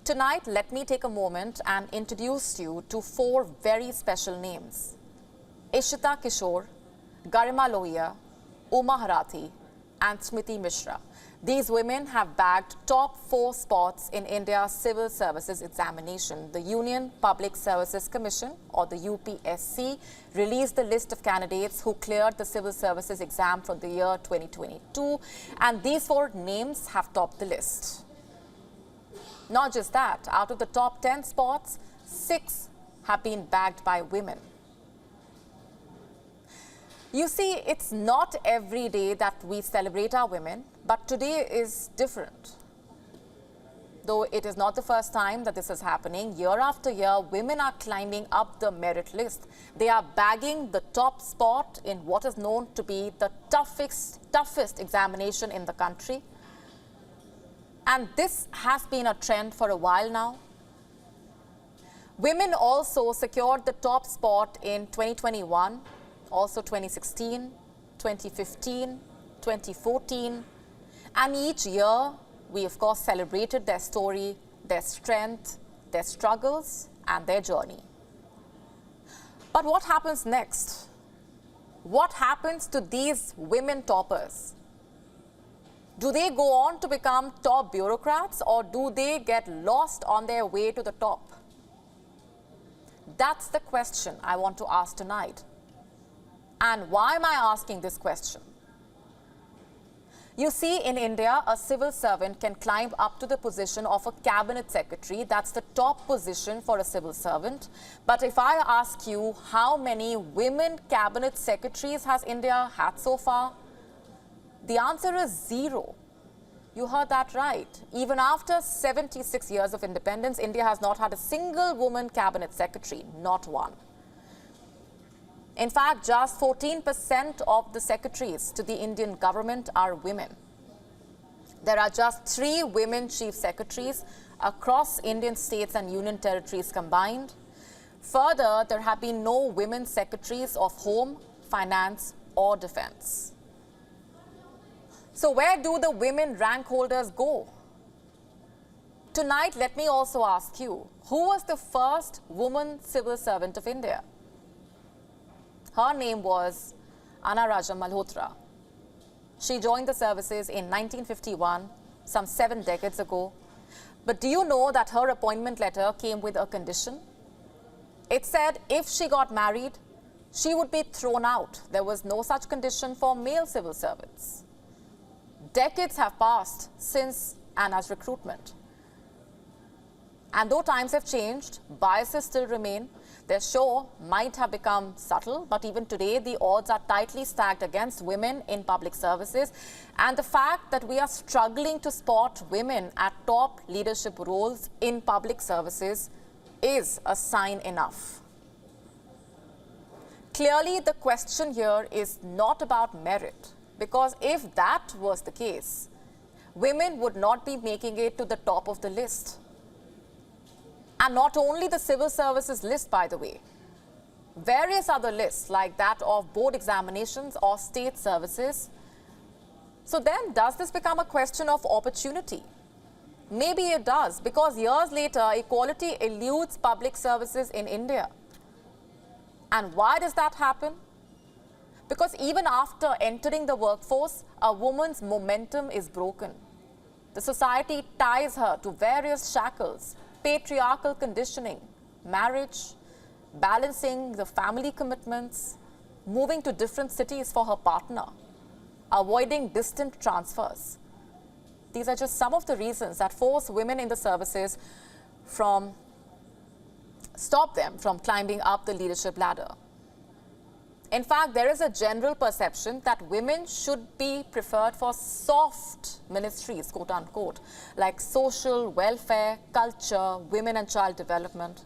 Tonight, let me take a moment and introduce you to four very special names: Ishita Kishore, Garima Lohia, Uma Harathi, and Smriti Mishra. These women have bagged top 4 spots in India's civil services examination. The Union Public Services Commission, or the UPSC, released the list of candidates who cleared the civil services exam for the year 2022, and these 4 names have topped the list. Not just that, out of the top 10 spots, 6 have been bagged by women. You see, it's not every day that we celebrate our women, but today is different. Though it is not the first time that this is happening, year after year, women are climbing up the merit list. They are bagging the top spot in what is known to be the toughest examination in the country. And this has been a trend for a while now. Women also secured the top spot in 2021, also 2016, 2015, 2014. And each year, we of course celebrated their story, their strength, their struggles, and their journey. But what happens next? What happens to these women toppers? Do they go on to become top bureaucrats, or do they get lost on their way to the top? That's the question I want to ask tonight. And why am I asking this question? You see, in India, a civil servant can climb up to the position of a cabinet secretary. That's the top position for a civil servant. But if I ask you, how many women cabinet secretaries has India had so far? The answer is 0. You heard that right. Even after 76 years of independence, India has not had a single woman cabinet secretary, not one. In fact, just 14% of the secretaries to the Indian government are women. There are just 3 women chief secretaries across Indian states and union territories combined. Further, there have been no women secretaries of Home, Finance, or Defense. So where do the women rank holders go? Tonight, let me also ask you, who was the first woman civil servant of India? Her name was Anna Raja Malhotra. She joined the services in 1951, some 7 decades ago. But do you know that her appointment letter came with a condition? It said if she got married, she would be thrown out. There was no such condition for male civil servants. Decades have passed since Anna's recruitment. And though times have changed, biases still remain. Their show might have become subtle, but even today, the odds are tightly stacked against women in public services. And the fact that we are struggling to spot women at top leadership roles in public services is a sign enough. Clearly, the question here is not about merit, because if that was the case, women would not be making it to the top of the list. And not only the civil services list, by the way. Various other lists like that of board examinations or state services. So then, does this become a question of opportunity? Maybe it does, because years later, equality eludes public services in India. And why does that happen? Because even after entering the workforce, a woman's momentum is broken. The society ties her to various shackles: patriarchal conditioning, marriage, balancing the family commitments, moving to different cities for her partner, avoiding distant transfers. These are just some of the reasons that force women in the services stop them from climbing up the leadership ladder. In fact, there is a general perception that women should be preferred for soft ministries, quote unquote, like social, welfare, culture, women and child development.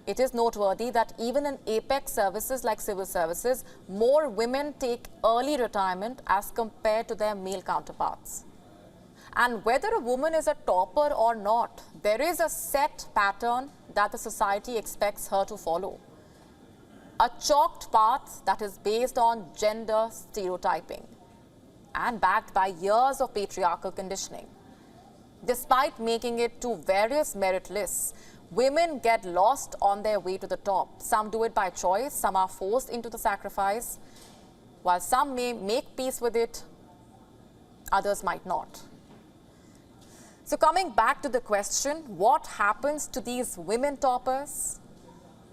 It is noteworthy that even in apex services like civil services, more women take early retirement as compared to their male counterparts. And whether a woman is a topper or not, there is a set pattern that the society expects her to follow. A chalked path that is based on gender stereotyping and backed by years of patriarchal conditioning. Despite making it to various merit lists, women get lost on their way to the top. Some do it by choice, some are forced into the sacrifice. While some may make peace with it, others might not. So coming back to the question, what happens to these women toppers?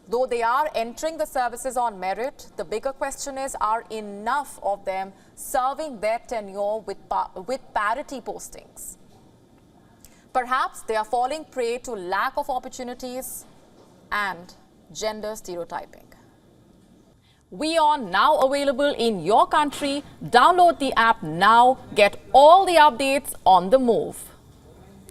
Though they are entering the services on merit, the bigger question is, are enough of them serving their tenure with parity postings? Perhaps they are falling prey to lack of opportunities and gender stereotyping. WION now available in your country. Download the app now. Get all the updates on the move.